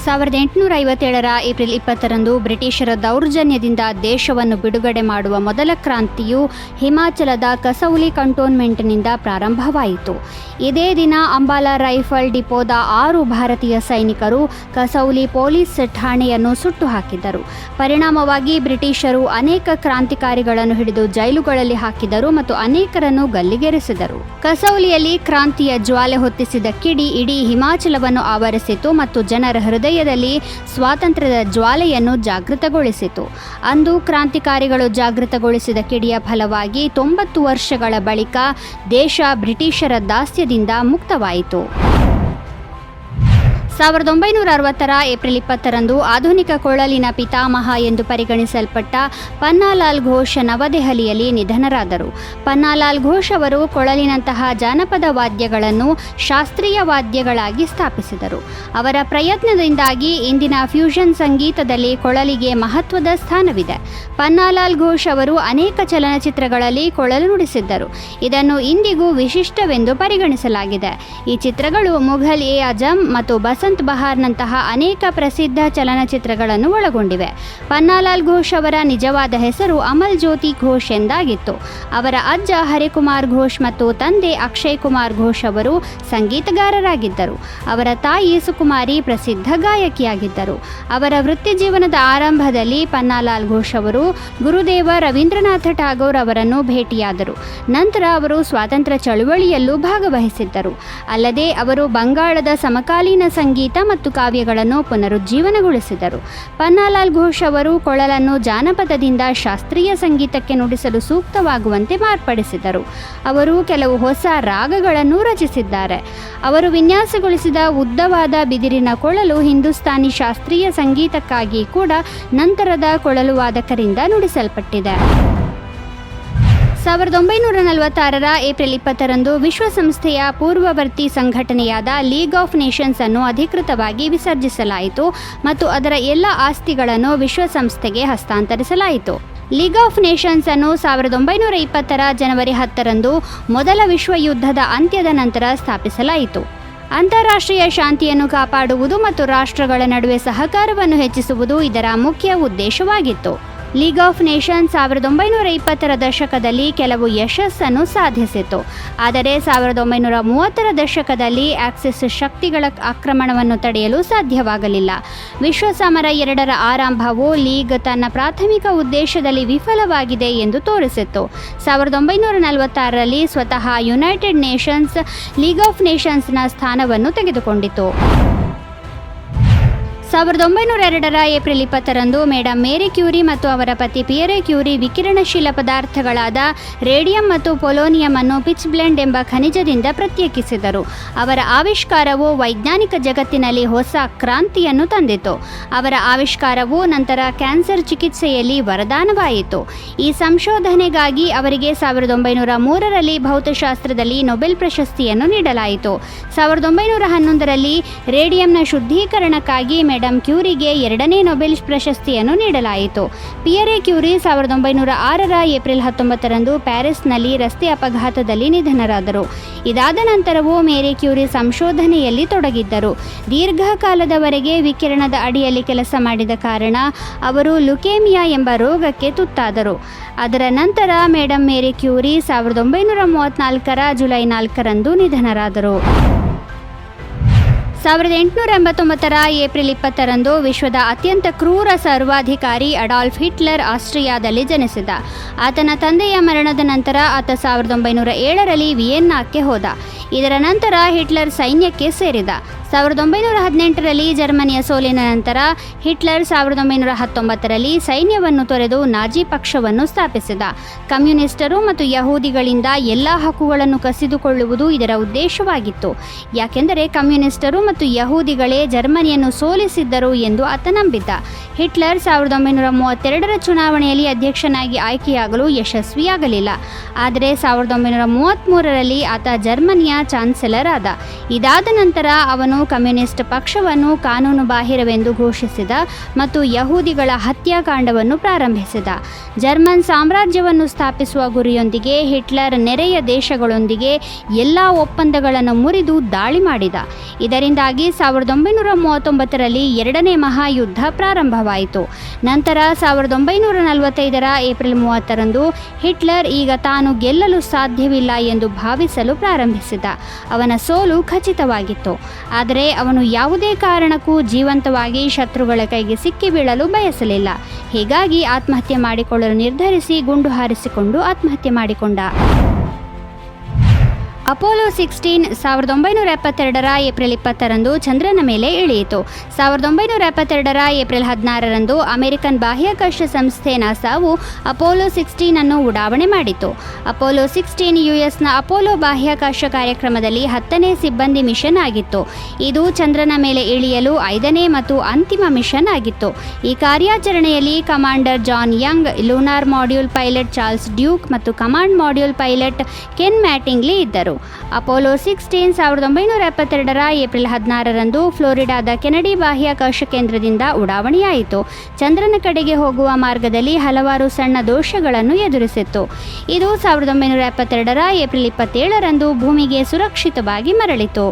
1857ರ April 20ರಂದು ಬ್ರಿಟಿಷರ ದೌರ್ಜನ್ಯದಿಂದ ದೇಶವನ್ನು ಬಿಡುಗಡೆ ಮಾಡುವ ಮೊದಲ ಕ್ರಾಂತಿಯು ಹಿಮಾಚಲದ ಕಸೌಲಿ ಕಂಟೋನ್ಮೆಂಟ್ನಿಂದ ಪ್ರಾರಂಭವಾಯಿತು. ಇದೇ ದಿನ ಅಂಬಾಲಾ ರೈಫಲ್ ಡಿಪೋದ 6 ಭಾರತೀಯ ಸೈನಿಕರು ಕಸೌಲಿ ಪೊಲೀಸ್ ಠಾಣೆಯನ್ನು ಸುಟ್ಟು ಹಾಕಿದ್ದರು. ಪರಿಣಾಮವಾಗಿ ಬ್ರಿಟಿಷರು ಅನೇಕ ಕ್ರಾಂತಿಕಾರಿಗಳನ್ನು ಹಿಡಿದು ಜೈಲುಗಳಲ್ಲಿ ಹಾಕಿದರು ಮತ್ತು ಅನೇಕರನ್ನು ಗಲ್ಲಿಗೇರಿಸಿದರು. ಕಸೌಲಿಯಲ್ಲಿ ಕ್ರಾಂತಿಯ ಜ್ವಾಲೆ ಹೊತ್ತಿಸಿದ ಕಿಡಿ ಇಡೀ ಹಿಮಾಚಲವನ್ನು ಆವರಿಸಿತು ಮತ್ತು ಜನರ ಹೃದಯದಲ್ಲಿ ಸ್ವಾತಂತ್ರ್ಯದ ಜ್ವಾಲೆಯನ್ನು ಜಾಗೃತಗೊಳಿಸಿತು. ಅಂದು ಕ್ರಾಂತಿಕಾರಿಗಳು ಜಾಗೃತಗೊಳಿಸಿದ ಕಿಡಿಯ ಫಲವಾಗಿ 90 ವರ್ಷಗಳ ಬಳಿಕ ದೇಶ ಬ್ರಿಟಿಷರ ದಾಸ್ಯದಿಂದ ಮುಕ್ತವಾಯಿತು. 1960ರ ಏಪ್ರಿಲ್ 20ರಂದು ಆಧುನಿಕ ಕೊಳಲಿನ ಪಿತಾಮಹ ಎಂದು ಪರಿಗಣಿಸಲ್ಪಟ್ಟ ಪನ್ನಾಲಾಲ್ ಘೋಷ್ ನವದೆಹಲಿಯಲ್ಲಿ ನಿಧನರಾದರು. ಪನ್ನಾಲಾಲ್ ಘೋಷ್ ಅವರು ಕೊಳಲಿನಂತಹ ಜಾನಪದ ವಾದ್ಯಗಳನ್ನು ಶಾಸ್ತ್ರೀಯ ವಾದ್ಯಗಳಾಗಿ ಸ್ಥಾಪಿಸಿದರು. ಅವರ ಪ್ರಯತ್ನದಿಂದಾಗಿ ಇಂದಿನ ಫ್ಯೂಷನ್ ಸಂಗೀತದಲ್ಲಿ ಕೊಳಲಿಗೆ ಮಹತ್ವದ ಸ್ಥಾನವಿದೆ. ಪನ್ನಾಲಾಲ್ ಘೋಷ್ ಅವರು ಅನೇಕ ಚಲನಚಿತ್ರಗಳಲ್ಲಿ ಕೊಳಲು ನುಡಿಸಿದ್ದರು. ಇದನ್ನು ಇಂದಿಗೂ ವಿಶಿಷ್ಟವೆಂದು ಪರಿಗಣಿಸಲಾಗಿದೆ. ಈ ಚಿತ್ರಗಳು ಮುಘಲ್ ಎ ಆಜಮ್ ಮತ್ತು ಬಸಂತ್ ಬಹಾರ್ನಂತಹ ಅನೇಕ ಪ್ರಸಿದ್ಧ ಚಲನಚಿತ್ರಗಳನ್ನು ಒಳಗೊಂಡಿವೆ. ಪನ್ನಾಲಾಲ್ ಘೋಷ್ ಅವರ ನಿಜವಾದ ಹೆಸರು ಅಮಲ್ ಜ್ಯೋತಿ ಘೋಷ್ ಎಂದಾಗಿತ್ತು. ಅವರ ಅಜ್ಜ ಹರಿಕುಮಾರ್ ಘೋಷ್ ಮತ್ತು ತಂದೆ ಅಕ್ಷಯ್ ಕುಮಾರ್ ಘೋಷ್ ಅವರು ಸಂಗೀತಗಾರರಾಗಿದ್ದರು. ಅವರ ತಾಯಿ ಸುಕುಮಾರಿ ಪ್ರಸಿದ್ಧ ಗಾಯಕಿಯಾಗಿದ್ದರು. ಅವರ ವೃತ್ತಿ ಜೀವನದ ಆರಂಭದಲ್ಲಿ ಪನ್ನಾಲಾಲ್ ಘೋಷ್ ಅವರು ಗುರುದೇವ ರವೀಂದ್ರನಾಥ ಠಾಗೋರ್ ಅವರನ್ನು ಭೇಟಿಯಾದರು. ನಂತರ ಅವರು ಸ್ವಾತಂತ್ರ್ಯ ಚಳುವಳಿಯಲ್ಲೂ ಭಾಗವಹಿಸಿದ್ದರು. ಅಲ್ಲದೆ ಅವರು ಬಂಗಾಳದ ಸಮಕಾಲೀನ ಸಂಗೀತ ಮತ್ತು ಕಾವ್ಯಗಳನ್ನು ಪುನರುಜ್ಜೀವನಗೊಳಿಸಿದರು. ಪನ್ನಾಲಾಲ್ ಘೋಷ್ ಅವರು ಕೊಳಲನ್ನು ಜಾನಪದದಿಂದ ಶಾಸ್ತ್ರೀಯ ಸಂಗೀತಕ್ಕೆ ನುಡಿಸಲು ಸೂಕ್ತವಾಗುವಂತೆ ಮಾರ್ಪಡಿಸಿದರು. ಅವರು ಕೆಲವು ಹೊಸ ರಾಗಗಳನ್ನು ರಚಿಸಿದ್ದಾರೆ. ಅವರು ವಿನ್ಯಾಸಗೊಳಿಸಿದ ಉದ್ದವಾದ ಬಿದಿರಿನ ಕೊಳಲು ಹಿಂದೂಸ್ತಾನಿ ಶಾಸ್ತ್ರೀಯ ಸಂಗೀತಕ್ಕಾಗಿ ಕೂಡ ನಂತರದ ಕೊಳಲು ವಾದಕರಿಂದ ನುಡಿಸಲ್ಪಟ್ಟಿದೆ. 1946ರ ಏಪ್ರಿಲ್ 20ರಂದು ವಿಶ್ವಸಂಸ್ಥೆಯ ಪೂರ್ವವರ್ತಿ ಸಂಘಟನೆಯಾದ ಲೀಗ್ ಆಫ್ ನೇಷನ್ಸ್ ಅನ್ನು ಅಧಿಕೃತವಾಗಿ ವಿಸರ್ಜಿಸಲಾಯಿತು ಮತ್ತು ಅದರ ಎಲ್ಲ ಆಸ್ತಿಗಳನ್ನು ವಿಶ್ವಸಂಸ್ಥೆಗೆ ಹಸ್ತಾಂತರಿಸಲಾಯಿತು. ಲೀಗ್ ಆಫ್ ನೇಷನ್ಸ್ ಅನ್ನು 1920ರ ಜನವರಿ 10ರಂದು ಮೊದಲ ವಿಶ್ವಯುದ್ಧದ ಅಂತ್ಯದ ನಂತರ ಸ್ಥಾಪಿಸಲಾಯಿತು. ಅಂತಾರಾಷ್ಟ್ರೀಯ ಶಾಂತಿಯನ್ನು ಕಾಪಾಡುವುದು ಮತ್ತು ರಾಷ್ಟ್ರಗಳ ನಡುವೆ ಸಹಕಾರವನ್ನು ಹೆಚ್ಚಿಸುವುದು ಇದರ ಮುಖ್ಯ ಉದ್ದೇಶವಾಗಿತ್ತು. ಲೀಗ್ ಆಫ್ ನೇಷನ್ಸ್ 1920ರ ದಶಕದಲ್ಲಿ ಕೆಲವು ಯಶಸ್ಸನ್ನು ಸಾಧಿಸಿತು. ಆದರೆ 1930ರ ದಶಕದಲ್ಲಿ ಆಕ್ಸಿಸ್ ಶಕ್ತಿಗಳ ಆಕ್ರಮಣವನ್ನು ತಡೆಯಲು ಸಾಧ್ಯವಾಗಲಿಲ್ಲ. ವಿಶ್ವ ಸಮರ 2ರ ಆರಂಭವು ಲೀಗ್ ತನ್ನ ಪ್ರಾಥಮಿಕ ಉದ್ದೇಶದಲ್ಲಿ ವಿಫಲವಾಗಿದೆ ಎಂದು ತೋರಿಸಿತ್ತು. 1946ರಲ್ಲಿ ಸ್ವತಃ ಯುನೈಟೆಡ್ ನೇಷನ್ಸ್ ಲೀಗ್ ಆಫ್ ನೇಷನ್ಸ್ನ ಸ್ಥಾನವನ್ನು ತೆಗೆದುಕೊಂಡಿತು. 1902ರ ಏಪ್ರಿಲ್ 20ರಂದು ಮೇಡಂ ಮೇರಿ ಕ್ಯೂರಿ ಮತ್ತು ಅವರ ಪತಿ ಪಿಯರೆ ಕ್ಯೂರಿ ವಿಕಿರಣಶೀಲ ಪದಾರ್ಥಗಳಾದ ರೇಡಿಯಂ ಮತ್ತು ಪೊಲೋನಿಯಂ ಅನ್ನು ಪಿಚ್ ಬ್ಲೆಂಡ್ ಎಂಬ ಖನಿಜದಿಂದ ಪ್ರತ್ಯೇಕಿಸಿದರು. ಅವರ ಆವಿಷ್ಕಾರವು ವೈಜ್ಞಾನಿಕ ಜಗತ್ತಿನಲ್ಲಿ ಹೊಸ ಕ್ರಾಂತಿಯನ್ನು ತಂದಿತು. ಅವರ ಆವಿಷ್ಕಾರವು ನಂತರ ಕ್ಯಾನ್ಸರ್ ಚಿಕಿತ್ಸೆಯಲ್ಲಿ ವರದಾನವಾಯಿತು. ಈ ಸಂಶೋಧನೆಗಾಗಿ ಅವರಿಗೆ 1903ರಲ್ಲಿ ಭೌತಶಾಸ್ತ್ರದಲ್ಲಿ ನೊಬೆಲ್ ಪ್ರಶಸ್ತಿಯನ್ನು ನೀಡಲಾಯಿತು. 1911ರಲ್ಲಿ ರೇಡಿಯಂನ ಶುದ್ಧೀಕರಣಕ್ಕಾಗಿ ಮೇಡಂ ಕ್ಯೂರಿಗೆ 2ನೇ ನೊಬೆಲ್ ಪ್ರಶಸ್ತಿಯನ್ನು ನೀಡಲಾಯಿತು. ಪಿಯರೆ ಕ್ಯೂರಿ 1906ರ ಏಪ್ರಿಲ್ 19ರಂದು ಪ್ಯಾರಿಸ್ನಲ್ಲಿ ರಸ್ತೆ ಅಪಘಾತದಲ್ಲಿ ನಿಧನರಾದರು. ಇದಾದ ನಂತರವೂ ಮೇರಿ ಕ್ಯೂರಿ ಸಂಶೋಧನೆಯಲ್ಲಿ ತೊಡಗಿದ್ದರು. ದೀರ್ಘಕಾಲದವರೆಗೆ ವಿಕಿರಣದ ಅಡಿಯಲ್ಲಿ ಕೆಲಸ ಮಾಡಿದ ಕಾರಣ ಅವರು ಲ್ಯುಕೇಮಿಯಾ ಎಂಬ ರೋಗಕ್ಕೆ ತುತ್ತಾದರು. ಅದರ ನಂತರ ಮೇಡಂ ಮೇರಿ ಕ್ಯೂರಿ 1934ರ ಜುಲೈ 4ರಂದು ನಿಧನರಾದರು. 1889ರ ಏಪ್ರಿಲ್ 20ರಂದು ವಿಶ್ವದ ಅತ್ಯಂತ ಕ್ರೂರ ಸರ್ವಾಧಿಕಾರಿ ಅಡಾಲ್ಫ್ ಹಿಟ್ಲರ್ ಆಸ್ಟ್ರಿಯಾದಲ್ಲಿ ಜನಿಸಿದ. ಆತನ ತಂದೆಯ ಮರಣದ ನಂತರ ಆತ 1907ರಲ್ಲಿ ವಿಯೆನ್ನಾಕ್ಕೆ ಹೋದ. ಇದರ ನಂತರ ಹಿಟ್ಲರ್ ಸೈನ್ಯಕ್ಕೆ ಸೇರಿದ. 1918ರಲ್ಲಿ ಜರ್ಮನಿಯ ಸೋಲಿನ ನಂತರ ಹಿಟ್ಲರ್ 1919ರಲ್ಲಿ ಸೈನ್ಯವನ್ನು ತೊರೆದು ನಾಜಿ ಪಕ್ಷವನ್ನು ಸ್ಥಾಪಿಸಿದ. ಕಮ್ಯುನಿಸ್ಟರು ಮತ್ತು ಯಹೂದಿಗಳಿಂದ ಎಲ್ಲ ಹಕ್ಕುಗಳನ್ನು ಕಸಿದುಕೊಳ್ಳುವುದು ಇದರ ಉದ್ದೇಶವಾಗಿತ್ತು. ಯಾಕೆಂದರೆ ಕಮ್ಯುನಿಸ್ಟರು ಮತ್ತು ಯಹೂದಿಗಳೇ ಜರ್ಮನಿಯನ್ನು ಸೋಲಿಸಿದ್ದರು ಎಂದು ಆತ ನಂಬಿದ್ದ. ಹಿಟ್ಲರ್ 1932ರ ಚುನಾವಣೆಯಲ್ಲಿ ಅಧ್ಯಕ್ಷನಾಗಿ ಆಯ್ಕೆಯಾಗಲು ಯಶಸ್ವಿಯಾಗಲಿಲ್ಲ. ಆದರೆ 1933ರಲ್ಲಿ ಆತ ಜರ್ಮನಿಯ ಚಾನ್ಸಲರ್ ಆದ. ಇದಾದ ನಂತರ ಅವನು ಕಮ್ಯುನಿಸ್ಟ್ ಪಕ್ಷವನ್ನು ಕಾನೂನು ಬಾಹಿರವೆಂದು ಘೋಷಿಸಿದ ಮತ್ತು ಯಹೂದಿಗಳ ಹತ್ಯಾಕಾಂಡವನ್ನು ಪ್ರಾರಂಭಿಸಿದ. ಜರ್ಮನ್ ಸಾಮ್ರಾಜ್ಯವನ್ನು ಸ್ಥಾಪಿಸುವ ಗುರಿಯೊಂದಿಗೆ ಹಿಟ್ಲರ್ ನೆರೆಯ ದೇಶಗಳೊಂದಿಗೆ ಎಲ್ಲ ಒಪ್ಪಂದಗಳನ್ನು ಮುರಿದು ದಾಳಿ ಮಾಡಿದ. ಇದರಿಂದಾಗಿ 1939ರಲ್ಲಿ ಎರಡನೇ ಮಹಾಯುದ್ಧ ಪ್ರಾರಂಭವಾಯಿತು. ನಂತರ 1945ರ ಏಪ್ರಿಲ್ 30ರಂದು ಹಿಟ್ಲರ್ ಈಗ ತಾನು ಗೆಲ್ಲಲು ಸಾಧ್ಯವಿಲ್ಲ ಎಂದು ಭಾವಿಸಲು ಪ್ರಾರಂಭಿಸಿದ. ಅವನ ಸೋಲು ಖಚಿತವಾಗಿತ್ತು. ಆದರೆ ಅವನು ಯಾವುದೇ ಕಾರಣಕ್ಕೂ ಜೀವಂತವಾಗಿ ಶತ್ರುಗಳ ಕೈಗೆ ಸಿಕ್ಕಿ ಬೀಳಲು ಬಯಸಲಿಲ್ಲ. ಹೀಗಾಗಿ ಆತ್ಮಹತ್ಯೆ ಮಾಡಿಕೊಳ್ಳಲು ನಿರ್ಧರಿಸಿ ಗುಂಡು ಹಾರಿಸಿಕೊಂಡು ಆತ್ಮಹತ್ಯೆ ಮಾಡಿಕೊಂಡ. ಅಪೋಲೋ 16 1972ರ ಏಪ್ರಿಲ್ 20ರಂದು ಚಂದ್ರನ ಮೇಲೆ ಇಳಿಯಿತು. 1972ರ ಏಪ್ರಿಲ್ 16ರಂದು ಅಮೆರಿಕನ್ ಬಾಹ್ಯಾಕಾಶ ಸಂಸ್ಥೆ ನಾಸಾವು ಅಪೋಲೋ 16 ಅನ್ನು ಉಡಾವಣೆ ಮಾಡಿತು. ಅಪೋಲೋ 16 ಯುಎಸ್ನ ಅಪೋಲೋ ಬಾಹ್ಯಾಕಾಶ ಕಾರ್ಯಕ್ರಮದಲ್ಲಿ 10ನೇ ಸಿಬ್ಬಂದಿ ಮಿಷನ್ ಆಗಿತ್ತು. ಇದು ಚಂದ್ರನ ಮೇಲೆ ಇಳಿಯಲು 5ನೇ ಮತ್ತು ಅಂತಿಮ ಮಿಷನ್ ಆಗಿತ್ತು. ಈ ಕಾರ್ಯಾಚರಣೆಯಲ್ಲಿ commander John Young, lunar module pilot Charles Duke ಮತ್ತು command module pilot Ken Mattingly ಇದ್ದರು. ಅಪೋಲೋ 16 1972ರ ಏಪ್ರಿಲ್ 16ರಂದು ಫ್ಲೋರಿಡಾದ ಕೆನಡಿ ಬಾಹ್ಯಾಕಾಶ ಕೇಂದ್ರದಿಂದ ಉಡಾವಣೆಯಾಯಿತು. ಚಂದ್ರನ ಕಡೆಗೆ ಹೋಗುವ ಮಾರ್ಗದಲ್ಲಿ ಹಲವಾರು ಸಣ್ಣ ದೋಷಗಳನ್ನು ಎದುರಿಸಿತ್ತು. ಇದು 1972ರ ಏಪ್ರಿಲ್ 27ರಂದು ಭೂಮಿಗೆ ಸುರಕ್ಷಿತವಾಗಿ ಮರಳಿತು.